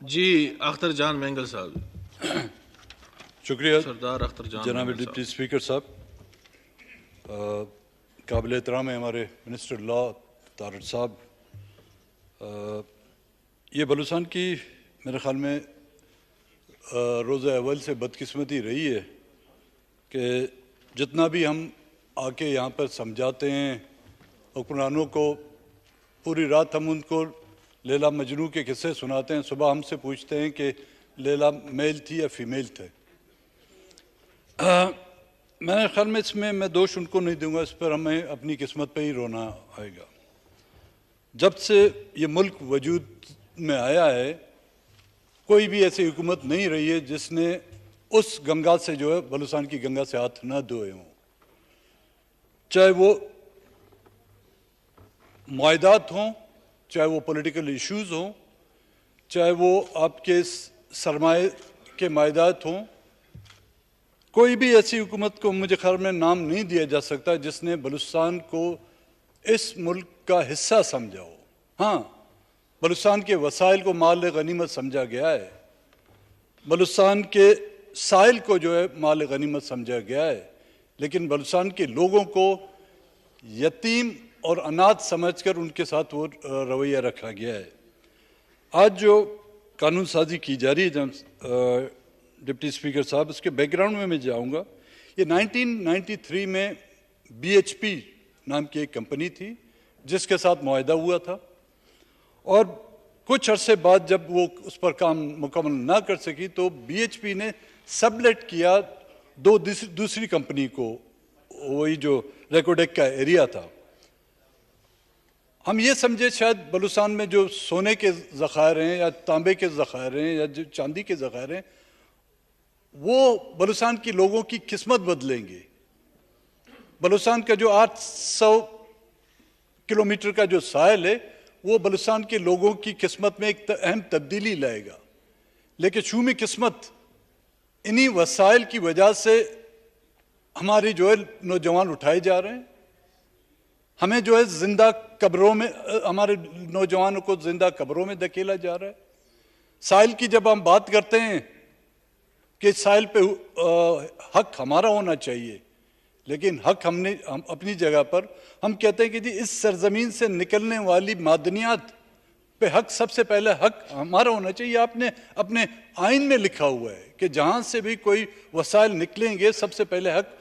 जी अख्तर जान मैंगल साहब। शुक्रिया सरदार अख्तर जान जनाब मैंगल डिप्टी साहब। स्पीकर साहब। काबिल एहतराम है हमारे मिनिस्टर लॉ तारड़ साहब। ये बलूचिस्तान की मेरे ख्याल में रोज़ अव्वल से बदकिस्मती रही है कि जितना भी हम आके यहाँ पर समझाते हैं हुक्मरानों को, पूरी रात हम उनको लैला मजनू के किस्से सुनाते हैं, सुबह हमसे पूछते हैं कि लैला मेल थी या फीमेल थे। मेरे ख्याल में इसमें मैं दोष उनको नहीं दूंगा, इस पर हमें अपनी किस्मत पे ही रोना आएगा। जब से ये मुल्क वजूद में आया है कोई भी ऐसी हुकूमत नहीं रही है जिसने उस गंगा से जो है बलूचिस्तान की गंगा से हाथ न धोए हों, चाहे वो मुआहदात हों, चाहे वो पॉलिटिकल इश्यूज़ हों, चाहे वो आपके सरमाए के मुआहदात हों। कोई भी ऐसी हुकूमत को मुझे ख्याल में नाम नहीं दिया जा सकता जिसने बलूचिस्तान को इस मुल्क का हिस्सा समझा हो। हाँ, बलूचिस्तान के वसाइल को माल गनीमत समझा गया है, बलूचिस्तान के साहिल को जो है माल गनीमत समझा गया है, लेकिन बलूचिस्तान के लोगों को यतीम और अनाथ समझकर उनके साथ वो रवैया रखा गया है। आज जो कानून साजी की जा रही है डिप्टी स्पीकर साहब, उसके बैकग्राउंड में मैं जाऊंगा। ये 1993 में BHP नाम की एक कंपनी थी जिसके साथ मुआहदा हुआ था, और कुछ अरसे बाद जब वो उस पर काम मुकम्मल ना कर सकी तो BHP ने सबलेट किया दूसरी कंपनी को, वही जो रेकोडेक का एरिया था। हम ये समझे शायद बलूचिस्तान में जो सोने के ज़खायर हैं या तांबे के ज़खायर हैं या जो चांदी के ज़खायर हैं वो बलूचिस्तान के लोगों की किस्मत बदलेंगे। बलूचिस्तान का जो 800 किलोमीटर का जो साहिल है वो बलूचिस्तान के लोगों की किस्मत में एक अहम तब्दीली लाएगा, लेकिन शूमी किस्मत इन्हीं वसाइल की वजह से हमारी जो है नौजवान उठाए जा रहे हैं। हमें जो है जिंदा कब्रों में, हमारे नौजवानों को जिंदा कब्रों में धकेला जा रहा है। साहिल की जब हम बात करते हैं कि साहिल पे हक हमारा होना चाहिए, लेकिन हक हम अपनी जगह पर हम कहते हैं कि जी इस सरजमीन से निकलने वाली मादनियात पे हक, सबसे पहले हक हमारा होना चाहिए। आपने अपने आइन में लिखा हुआ है कि जहाँ से भी कोई वसाइल निकलेंगे सबसे पहले हक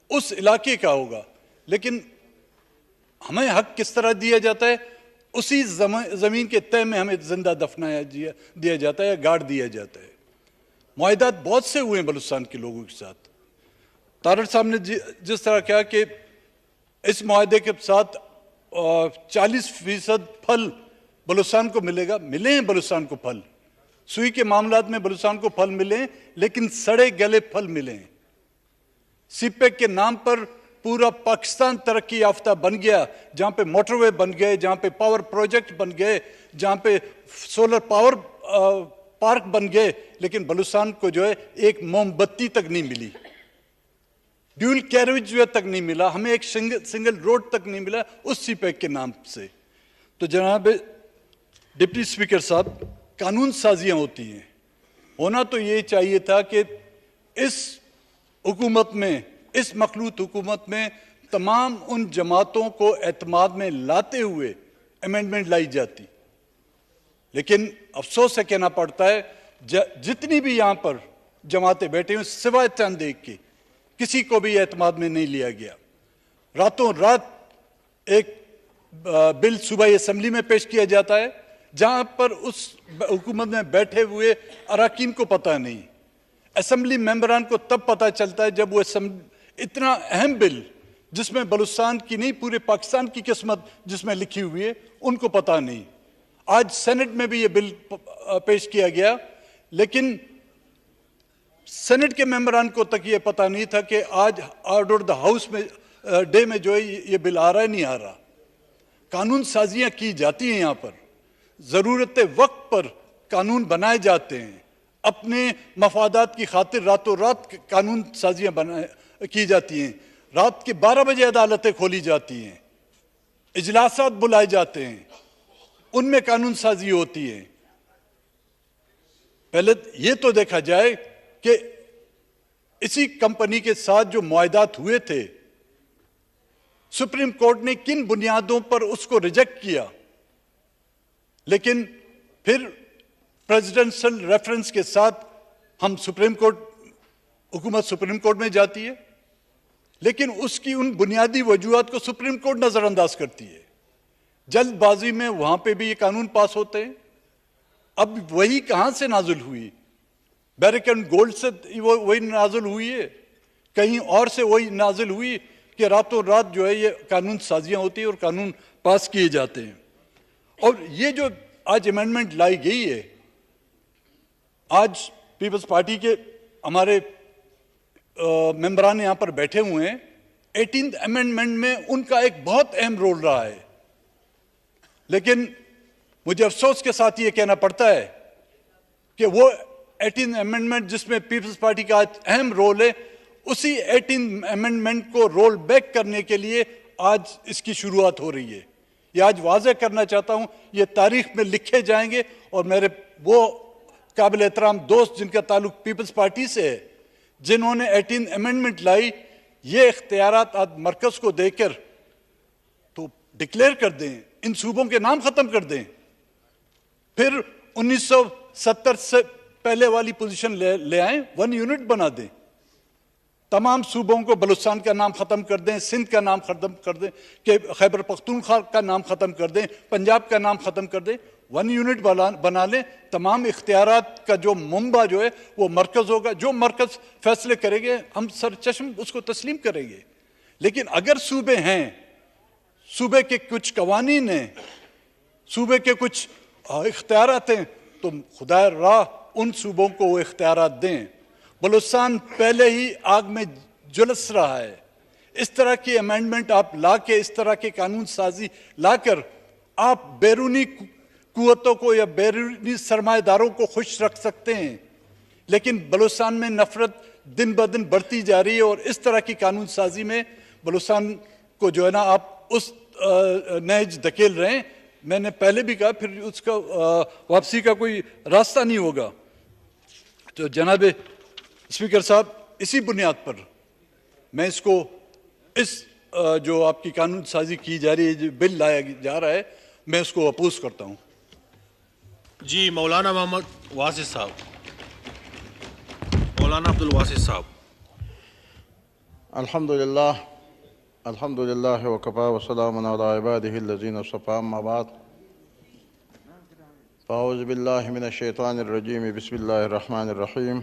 उस इलाके का होगा, लेकिन हमें हक किस तरह दिया जाता है? उसी ज़मीन के तय में हमें जिंदा दफनाया दिया जाता है या गाड़ दिया जाता है। मुआहदात बहुत से हुए हैं बलूचिस्तान के लोगों के साथ। तारड़ साहब ने जिस तरह कहा कि इस मुआहदे के साथ 40% फल बलूचिस्तान को मिलेगा, मिले हैं बलूचिस्तान को फल, सुई के मामलात में बलूचिस्तान को फल मिले हैं, लेकिन सड़े गले फल मिले हैं। सीपेक के नाम पर पूरा पाकिस्तान तरक्की याफ्ता बन गया, जहां पे मोटरवे बन गए, जहां पे पावर प्रोजेक्ट बन गए, जहां पे सोलर पावर पार्क बन गए, लेकिन बलूचिस्तान को जो है एक मोमबत्ती तक नहीं मिली, ड्यूल कैरिज वे तक नहीं मिला, हमें एक सिंगल रोड तक नहीं मिला उस सीपेक के नाम से। तो जनाब डिप्टी स्पीकर साहब, कानून साजियां होती हैं, होना तो ये चाहिए था कि इस हुकूमत में, इस मखलूत हुकूमत में तमाम उन जमातों को एतमाद में लाते हुए अमेंडमेंट लाई जाती, लेकिन अफसोस से कहना पड़ता है जितनी भी यहाँ पर जमातें बैठे हुए सिवाय चंद एक के किसी को भी एतमाद में नहीं लिया गया। रातों रात एक बिल सुबह असेंबली में पेश किया जाता है जहाँ पर उस हुकूमत में बैठे हुए अरकान को पता नहीं, असेंबली मेंबरान को तब पता चलता है जब वो इतना अहम बिल जिसमें बलूचिस्तान की नहीं पूरे पाकिस्तान की किस्मत जिसमें लिखी हुई है उनको पता नहीं। आज सेनेट में भी ये बिल पेश किया गया, लेकिन सेनेट के मेंबरान को तक ये पता नहीं था कि आज ऑर्डर द हाउस में डे में जो है ये बिल आ रहा है नहीं आ रहा। कानून साजियां की जाती हैं, यहाँ पर ज़रूरत वक्त पर कानून बनाए जाते हैं, अपने मफादात की खातिर रातों रात कानून साजियां की जाती हैं। रात के 12 बजे अदालतें खोली जाती हैं, इजलासात बुलाए जाते हैं, उनमें कानून साजी होती है। पहले ये तो देखा जाए कि इसी कंपनी के साथ जो मुआहदात हुए थे, सुप्रीम कोर्ट ने किन बुनियादों पर उसको रिजेक्ट किया, लेकिन फिर प्रेसिडेंशियल रेफरेंस के साथ हम सुप्रीम कोर्ट, हुकूमत सुप्रीम कोर्ट में जाती है, लेकिन उसकी उन बुनियादी वजूहात को सुप्रीम कोर्ट नजरअंदाज करती है। जल्दबाजी में वहां पे भी ये कानून पास होते हैं। अब वही कहां से नाजुल हुई? बैरिक एंड गोल्ड से वही नाजुल हुई है, कहीं और से वही नाजुल हुई कि रातों रात जो है ये कानून साजियां होती है और कानून पास किए जाते हैं। और ये जो आज अमेंडमेंट लाई गई है, आज पीपल्स पार्टी के हमारे मेंबरान यहां पर बैठे हुए हैं, 18th अमेंडमेंट में उनका एक बहुत अहम रोल रहा है, लेकिन मुझे अफसोस के साथ ये कहना पड़ता है कि वो 18th अमेंडमेंट जिसमें पीपल्स पार्टी का अहम रोल है, उसी 18th अमेंडमेंट को रोल बैक करने के लिए आज इसकी शुरुआत हो रही है। ये आज वाज़ेह करना चाहता हूं, ये तारीख में लिखे जाएंगे और मेरे वो काबिल एहतराम दोस्त जिनका ताल्लुक पीपल्स पार्टी से है, जिन्होंने 18th अमेंडमेंट लाई, ये इख्तियारात आज मरकज को देकर तो डिक्लेयर कर दें, इन सूबों के नाम खत्म कर दें, फिर 1970 से पहले वाली पोजीशन ले आए, 1 यूनिट बना दें, तमाम सूबों को बलूचिस्तान का नाम खत्म कर दें, सिंध का नाम खत्म कर दें, कि खैबर पख्तूनख्वा का नाम खत्म कर दें, पंजाब का नाम खत्म कर दें, 1 यूनिट बना लें। तमाम इख्तियारात का जो मुंबा जो है वो मरकज होगा, जो मरकज फैसले करेंगे हम सर चश्म उसको तस्लीम करेंगे। लेकिन अगर सूबे हैं, सूबे के कुछ कवानीन हैं, सूबे के कुछ इख्तियारात हैं, तो खुदा राह उन सूबों को वो इख्तियारात दें। बलूचिस्तान पहले ही आग में झुलस रहा है। इस तरह की अमेंडमेंट आप ला के, इस तरह के कानून साजी लाकर आप बैरूनी कुव्वतों को या बैरूनी सरमाएदारों को खुश रख सकते हैं, लेकिन बलूचिस्तान में नफरत दिन ब दिन बढ़ती जा रही है और इस तरह की कानून साजी में बलूचिस्तान को जो है ना आप उस नहज धकेल रहे हैं। मैंने पहले भी कहा, फिर उसका वापसी का कोई रास्ता नहीं होगा। तो जनाब स्पीकर साहब, इसी बुनियाद पर मैं इसको, इस जो आपकी कानून साजी की जा रही है, जो बिल लाया जा रहा है, मैं उसको अपोज करता हूँ। जी, मौलाना मोहम्मद वासिफ साहब, मौलाना अब्दुल वासिफ साहब। अल्हम्दुलिल्लाह अल्हम्दुलिल्लाह वकफ़ा वस्सलामुन अला इबादिहिल्लज़ीना इस्तफ़ा, अम्मा बाद, फ़अऊज़ु बिल्लाहि मिनश शैतानिर रजीम, बिस्मिल्लाहिर रहमानिर रहीम।